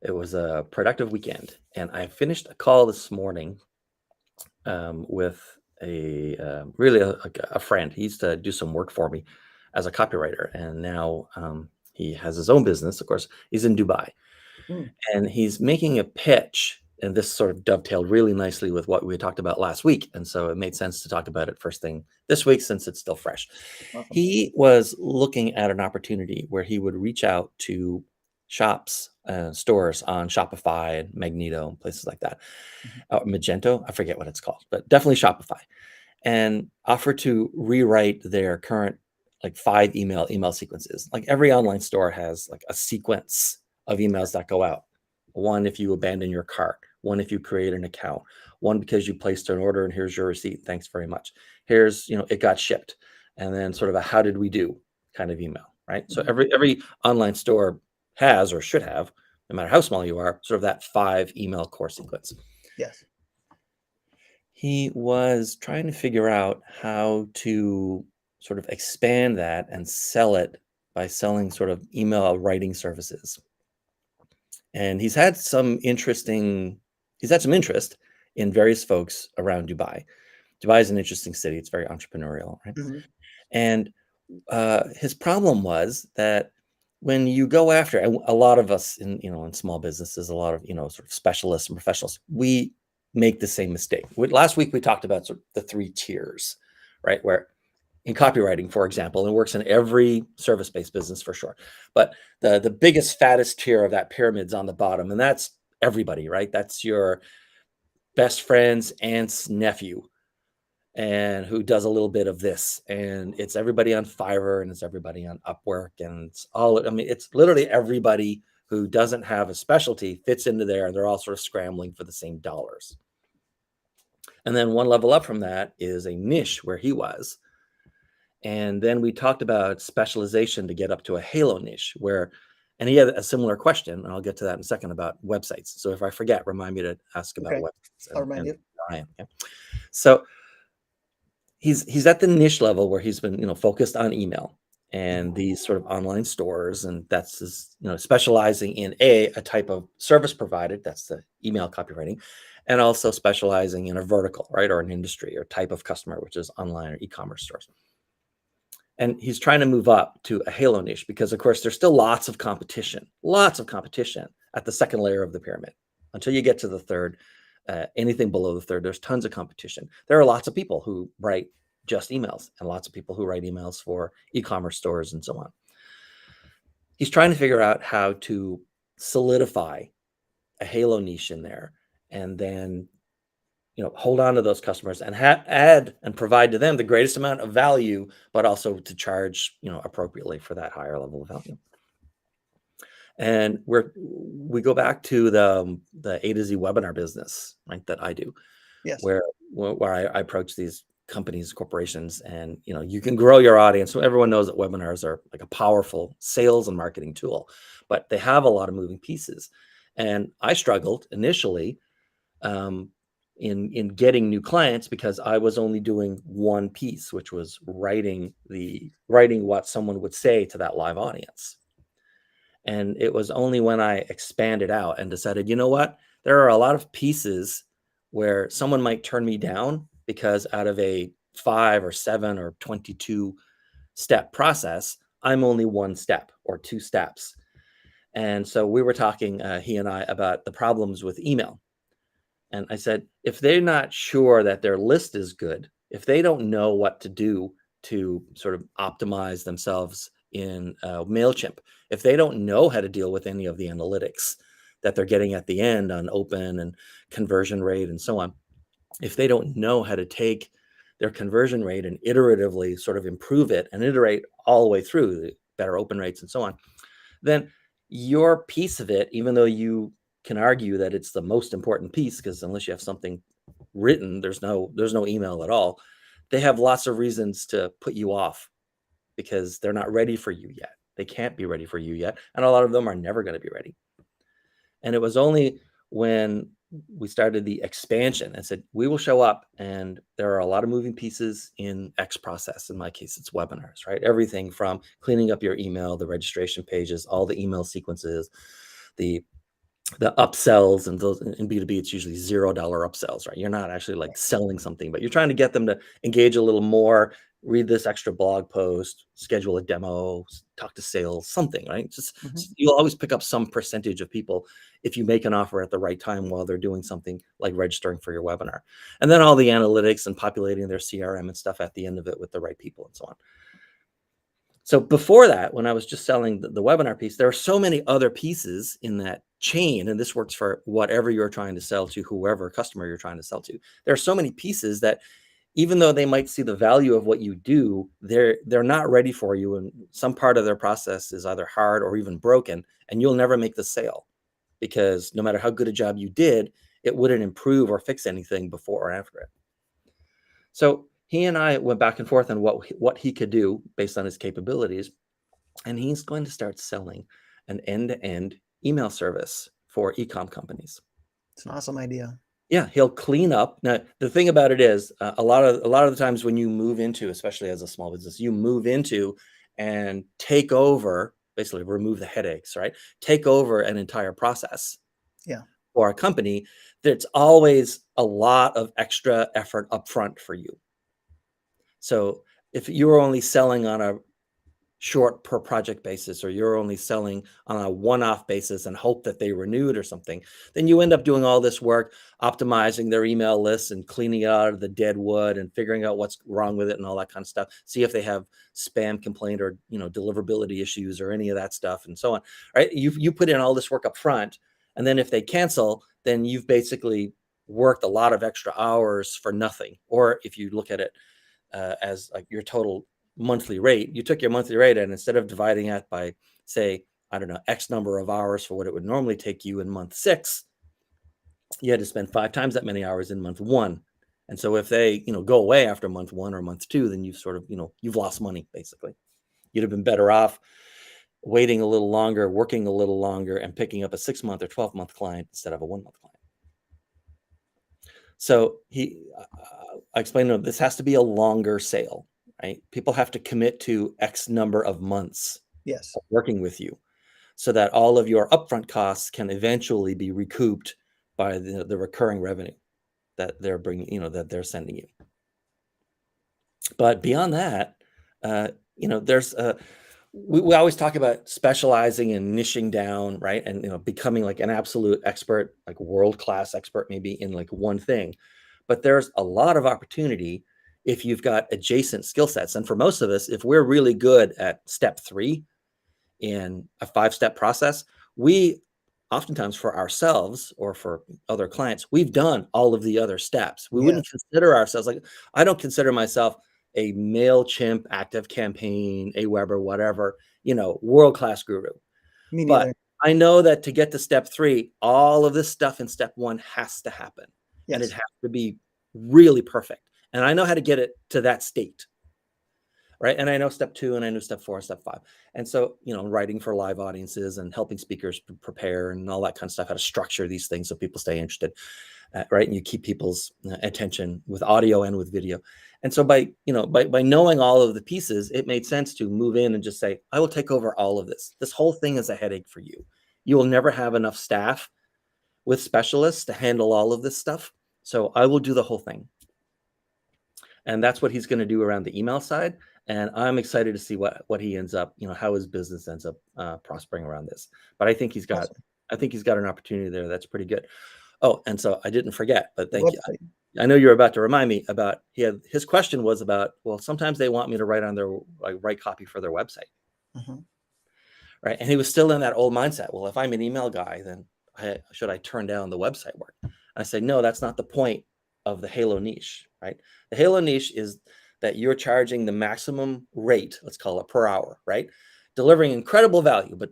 It was a productive weekend, and I finished a call this morning with really a friend. He used to do some work for me as a copywriter, and now he has his own business. Of course, he's in Dubai, Mm, and he's making a pitch. And this sort of dovetailed really nicely with what we talked about last week. And so it made sense to talk about it first thing this week since it's still fresh. awesome. He was looking at an opportunity where he would reach out to shops, stores on Shopify and Magneto and places like that. Mhm. Magento, I forget what it's called, but definitely Shopify, and offer to rewrite their current like 5 email sequences. Like every online store has like a sequence of emails that go out. One if you abandon your cart, one if you create an account, one because you placed an order and here's your receipt. Thanks very much. Here's, it got shipped. And then sort of a how did we do kind of email, right? So Mhm. every online store has or should have, no matter how small you are, sort of that 5 email core sequence. Yes. He was trying to figure out how to sort of expand that and sell it by selling sort of email writing services. And he's had some interest in various folks around Dubai. Dubai is an interesting city. It's very entrepreneurial, right? Mhm. And his problem was that when you go after, and a lot of us in small businesses, a lot of sort of specialists and professionals, we make the same mistake. Last week we talked about sort of the 3 tiers, right? Where in copywriting, for example, and it works in every service-based business for sure. But the biggest, fattest tier of that pyramid's on the bottom, and that's everybody, right? That's your best friend's aunt's nephew, and who does a little bit of this, and it's everybody on Fiverr, and it's everybody on Upwork, and it's literally everybody who doesn't have a specialty fits into there, and they're all sort of scrambling for the same dollars. And then one level up from that is a niche where he was. And then we talked about specialization to get up to a halo niche and he had a similar question, and I'll get to that in a second about websites. So if I forget, remind me to ask about Okay. websites I'll and remind you. Ryan. Okay. So he's at the niche level where he's been focused on email Mhm. and these sort of online stores, and that's his specializing in a type of service provided, that's the email copywriting, and also specializing in a vertical, right, or an industry or type of customer, which is online or e-commerce stores. And he's trying to move up to a halo niche because, of course, there's still lots of competition at the second layer of the pyramid. Until you get to the third, anything below the third, there's tons of competition. There are lots of people who write just emails and lots of people who write emails for e-commerce stores and so on. He's trying to figure out how to solidify a halo niche in there, and then hold on to those customers and add and provide to them the greatest amount of value, but also to charge appropriately for that higher level of value. And we go back to the A to Z webinar business, right, that I do, Yes. where I approach these companies, corporations, and you can grow your audience. So everyone knows that webinars are like a powerful sales and marketing tool, but they have a lot of moving pieces. And I struggled initially um, in getting new clients because I was only doing one piece, which was writing what someone would say to that live audience. And it was only when I expanded out and decided, you know what, there are a lot of pieces where someone might turn me down because out of a 5 or 7 or 22 step process, I'm only 1 step or 2 steps. And so we were talking, he and I, about the problems with email. And I said, if they're not sure that their list is good, if they don't know what to do to sort of optimize themselves in MailChimp, if they don't know how to deal with any of the analytics that they're getting at the end on open and conversion rate and so on, if they don't know how to take their conversion rate and iteratively sort of improve it and iterate all the way through the better open rates and so on, then your piece of it, even though you can argue that it's the most important piece, because unless you have something written, there's no email at all. They have lots of reasons to put you off because they're not ready for you yet. They can't be ready for you yet, and a lot of them are never going to be ready. And it was only when we started the expansion and said, we will show up, and there are a lot of moving pieces in X process. In my case, it's webinars, right? Everything from cleaning up your email, the registration pages, all the email sequences, the the upsells, and those in B2B, it's usually $0 upsells, right? You're not actually like selling something, but you're trying to get them to engage a little more, read this extra blog post, schedule a demo, talk to sales, something, right? Mhm. You'll always pick up some percentage of people if you make an offer at the right time while they're doing something like registering for your webinar. And then all the analytics and populating their CRM and stuff at the end of it with the right people and so on. So before that, when I was just selling the webinar piece, there are so many other pieces in that chain, and this works for whatever you're trying to sell to, whoever customer you're trying to sell to. There are so many pieces that even though they might see the value of what you do, they're not ready for you, and some part of their process is either hard or even broken, and you'll never make the sale because no matter how good a job you did, it wouldn't improve or fix anything before or after it. So he and I went back and forth on what he could do based on his capabilities, and he's going to start selling an end-to-end email service for e-com companies. It's an awesome idea. Yeah, he'll clean up. Now, the thing about it is, a lot of the times when you move into, especially as a small business, you move into and take over, basically remove the headaches, right? Take over an entire process Yeah. for a company. There's always a lot of extra effort upfront for you. So if you're only selling on a short per project basis, or you're only selling on a one-off basis and hope that they renewed or something, then you end up doing all this work, optimizing their email lists and cleaning out of the dead wood and figuring out what's wrong with it and all that kind of stuff. See if they have spam complaint or, deliverability issues or any of that stuff and so on, right? You put in all this work up front, and then if they cancel, then you've basically worked a lot of extra hours for nothing. Or if you look at it as like your total monthly rate, you took your monthly rate and instead of dividing it by, say, I don't know, X number of hours for what it would normally take you in month 6, you had to spend 5 times that many hours in month 1. And so if they, go away after month 1 or month 2, then you've sort of, you've lost money basically. You'd have been better off waiting a little longer, working a little longer, and picking up a 6-month or 12-month client instead of a 1-month client. So I explained to him, this has to be a longer sale, right? People have to commit to X number of months Yes. of working with you so that all of your upfront costs can eventually be recouped by the recurring revenue that they're bringing, that they're sending you. But beyond that, there's we always talk about specializing and niching down, right? And becoming like an absolute expert, like world-class expert, maybe in like one thing. But there's a lot of opportunity if you've got adjacent skill sets. And for most of us, if we're really good at step 3 in a 5-step process, we oftentimes for ourselves or for other clients, we've done all of the other steps. We Yes. wouldn't consider ourselves like, I don't consider myself a MailChimp, ActiveCampaign, Aweber, whatever, world-class guru. Me But neither. I know that to get to step 3, all of this stuff in step 1 has to happen. And it Yes. has to be really perfect. And I know how to get it to that state. Right. And I know step 2 and I know step 4 and step 5. And so, writing for live audiences and helping speakers prepare and all that kind of stuff, how to structure these things so people stay interested. Right. And you keep people's attention with audio and with video. And so by knowing all of the pieces, it made sense to move in and just say, I will take over all of this. This whole thing is a headache for you. You will never have enough staff with specialists to handle all of this stuff. So I will do the whole thing. And that's what he's going to do around the email side. And I'm excited to see what he ends up, how his business ends up prospering around this. But I think he's got an opportunity there that's pretty good. Oh, and so I didn't forget, but thank you. Website. I know you're about to remind me about his question was about, well, sometimes they want me to write on their write copy for their website. Right. And he was still in that old mindset. Well, if I'm an email guy, then should I turn down the website work? I say, no, that's not the point of the Halo niche, right? The Halo niche is that you're charging the maximum rate, let's call it per hour, right? Delivering incredible value, but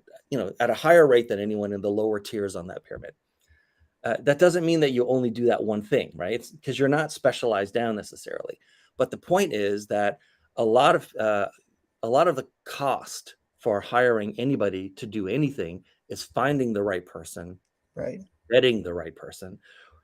at a higher rate than anyone in the lower tiers on that pyramid. That doesn't mean that you only do that one thing, right? It's because you're not specialized down necessarily. But the point is that a lot of the cost for hiring anybody to do anything is finding the right person, Right. vetting the right person,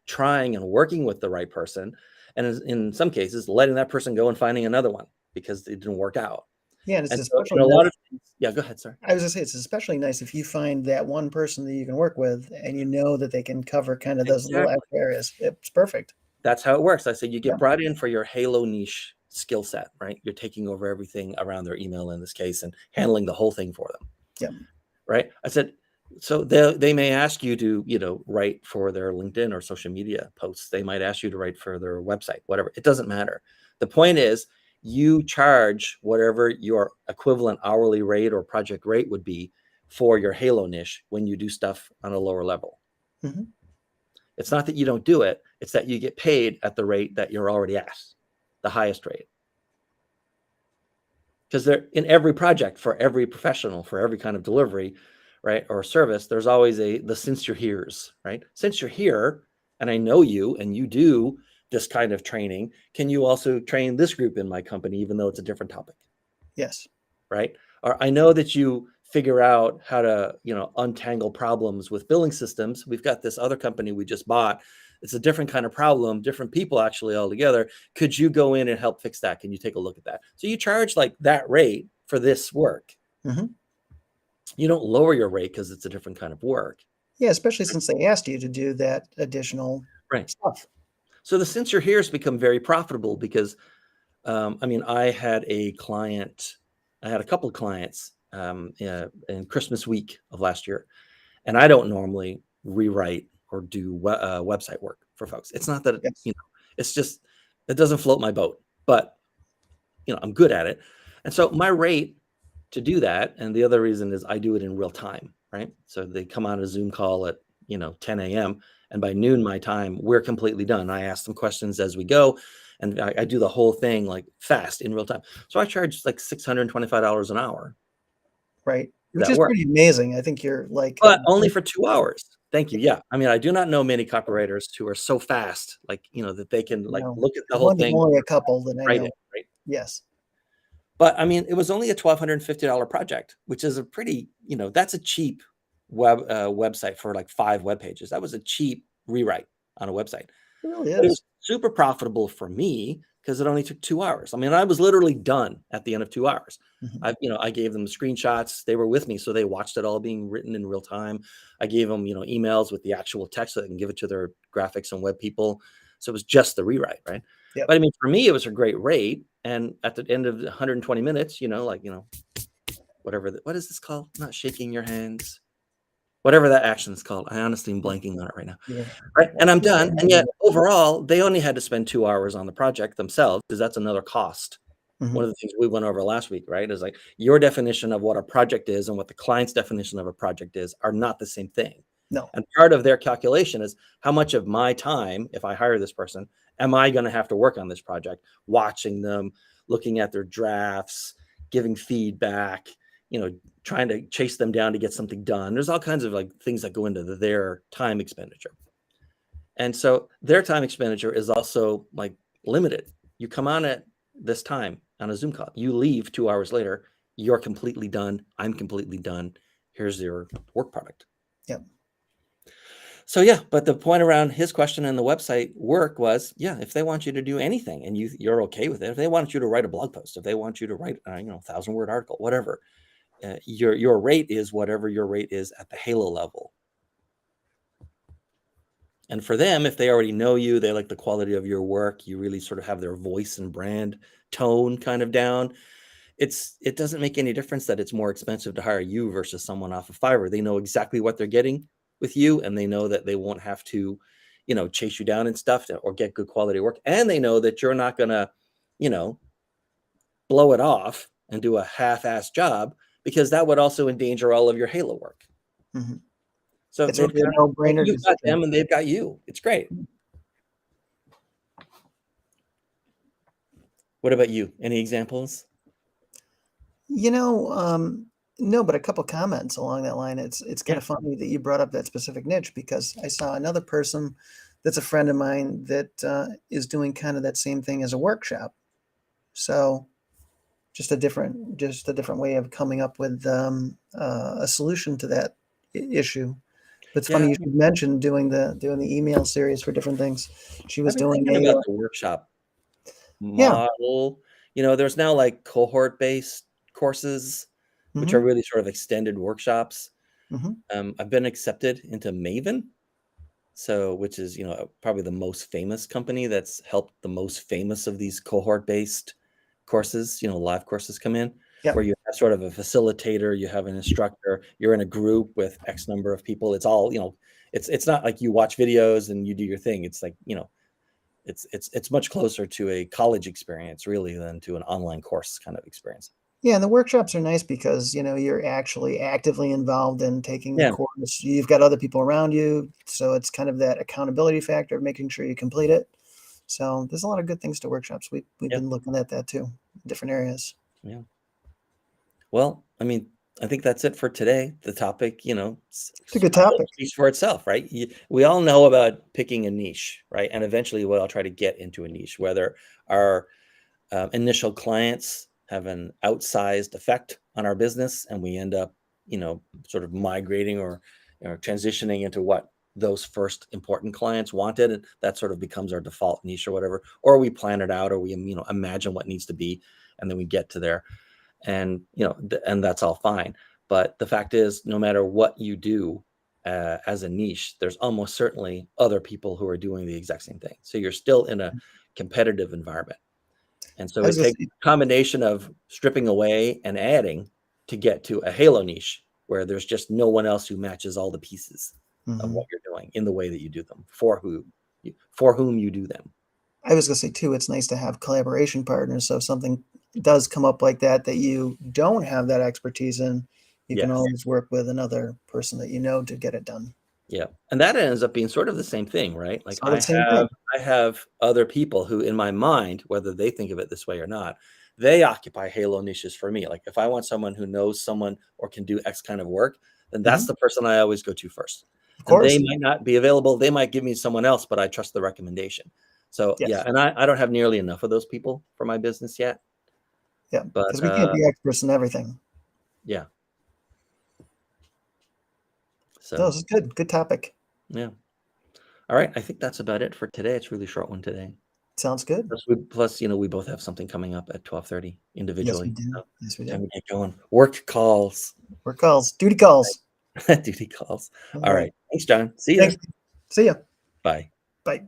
trying and working with the right person, and in some cases, letting that person go and finding another one because it didn't work out. Yeah, and it's And so, especially a lot of things, Yeah, go ahead, sir. I was gonna say it's especially nice if you find that one person that you can work with and you know that they can cover kind of those little Exactly. extra areas. It's perfect. That's how it works. I said you Yeah. get brought in for your Halo niche skill set, right? You're taking over everything around their email in this case and handling the whole thing for them, Yeah. right? I said, so they may ask you to, write for their LinkedIn or social media posts. They might ask you to write for their website, whatever. It doesn't matter. The point is you charge whatever your equivalent hourly rate or project rate would be for your Halo niche when you do stuff on a lower level. Mhm. It's not that you don't do it, it's that you get paid at the rate that you're already at, the highest rate. Because they're in every project, for every professional, for every kind of delivery, right, or service, there's always the since you're here's, right? Since you're here and I know you and you do this kind of training, can you also train this group in my company, even though it's a different topic, Yes. right? Or I know that you figure out how to, untangle problems with billing systems. We've got this other company we just bought. It's a different kind of problem, different people actually altogether. Could you go in and help fix that? Can you take a look at that? So you charge like that rate for this work. Mhm. You don't lower your rate because it's a different kind of work. Yeah, especially since they asked you to do that additional Right. stuff. So the since you're here has become very profitable because I had a client, I had a couple of clients in Christmas week of last year, and I don't normally rewrite or do website work for folks. It's not that, Yes. it's just, it doesn't float my boat, but, I'm good at it. And so my rate to do that, and the other reason is I do it in real time, right? So they come on a Zoom call at, 10 a.m. and by noon my time, we're completely done. I ask them questions as we go, and I do the whole thing like fast in real time. So I charge like $625 an hour Right. for Which that is work, pretty amazing. I think you're like but only for 2 hours. Thank you. Yeah. I do not know many copywriters who are so fast, like, that they can like no, look at the there's whole only thing, only a couple that I write it, know. right? Yes. But it was only a $1,250 project, which is a pretty, that's a cheap website for like 5 web pages. That was a cheap rewrite on a website. It really But it is. was super profitable for me because it only took 2 hours. I was literally done at the end of 2 hours. Mhm. I gave them screenshots. They were with me, so they watched it all being written in real time. I gave them, emails with the actual text so they can give it to their graphics and web people. So it was just the rewrite, right? Yep. But for me, it was a great rate. And at the end of 120 minutes, whatever, what is this called? Not shaking your hands. Whatever that action is called. I honestly am blanking on it right now. Yeah. Right, and I'm done, and yet Mhm. overall, they only had to spend 2 hours on the project themselves because that's another cost. One Mhm. of the things we went over last week, right, is like your definition of what a project is and what the client's definition of a project is are not the same thing. No. And part of their calculation is how much of my time, if I hire this person, am I gonna have to work on this project, watching them, looking at their drafts, giving feedback, trying to chase them down to get something done. There's all kinds of like things that go into their time expenditure. And so their time expenditure is also like limited. You come on at this time on a Zoom call, you leave 2 hours later, you're completely done. I'm completely done. Here's your work product. Yep. So yeah, but the point around his question in the website work was, yeah, if they want you to do anything and you're okay with it, if they want you to write a blog post, if they want you to write, 1,000-word article, whatever, your rate is whatever your rate is at the Halo level. And for them, if they already know you, they like the quality of your work, you really sort of have their voice and brand tone kind of down. It doesn't make any difference that it's more expensive to hire you versus someone off of Fiverr. They know exactly what they're getting with you, and they know that they won't have to, chase you down and stuff or get good quality work. And they know that you're not gonna, you know, blow it off and do a half-ass job because that would also endanger all of your Halo work. Mhm. So It's they've really a got, no-brainer you've got decision. them and they've got you. It's great. What about you? Any examples? You know, no, but a couple comments along that line. It's Yeah. kinda funny that you brought up that specific niche because I saw another person that's a friend of mine that, is doing kinda that same thing as a workshop. So, just a different way of coming up with, a solution to that issue. But it's Yeah. funny you should mention doing the email series for different things. She was I've been doing thinking a, about the workshop yeah, model. There's now like cohort-based courses. which are Hmm. really sort of extended workshops. Hmm. I've been accepted into Maven, so which is probably the most famous company that's helped the most famous of these cohort-based courses. Live courses come in Yep. where you have sort of a facilitator, you have an instructor, you're in a group with X number of people. It's all it's not like you watch videos and you do your thing. It's like it's much closer to a college experience really than to an online course kind of experience. Yeah, and the workshops are nice because, you're actually actively involved in taking the Yeah, course. You've got other people around you, so it's kind of that accountability factor of making sure you complete it. So there's a lot of good things to workshops. We've yeah, been looking at that too, in different areas. yeah. Well, I mean, I think that's it for today. The topic, It's a good topic. speaks for itself, right? We all know about picking a niche, right? And eventually we'll all try to get into a niche, whether our initial clients have an outsized effect on our business and we end up, sort of migrating or transitioning into what those first important clients wanted. And that sort of becomes our default niche or whatever, or we plan it out or we, imagine what needs to be, and then we get to there and and that's all fine, but the fact is no matter what you do as a niche, there's almost certainly other people who are doing the exact same thing, so you're still in a competitive environment, and so I was it gonna takes say, a combination of stripping away and adding to get to a halo niche where there's just no one else who matches all the pieces of what mhm. you're doing in the way that you do them for whom you do them. I was gonna say too, it's nice to have collaboration partners. So if something does come up like that you don't have that expertise in, you can Yes. always work with another person that you know to get it done. Yeah, and that ends up being sort of the same thing, right? Like So the same thing. I have other people who in my mind, whether they think of it this way or not, they occupy halo niches for me. Like if I want someone who knows someone or can do X kind of work, then that's Mhm. the person I always go to first. Of And they course. might not be available. They might give me someone else, but I trust the recommendation. So yeah, Yes. and I don't have nearly enough of those people for my business yet. Yeah. But Because we can't be experts in everything. yeah, No, so this is good. Good topic. yeah. All right. I think that's about it for today. It's a really short one today. Sounds good. Plus, we both have something coming up at 12:30 Yes, we individually, do. so Yes, we time do. to get going. Work calls, Work calls, duty calls. duty calls. All All right. right. Thanks, John. See ya. Thank you. See ya. Bye. Bye.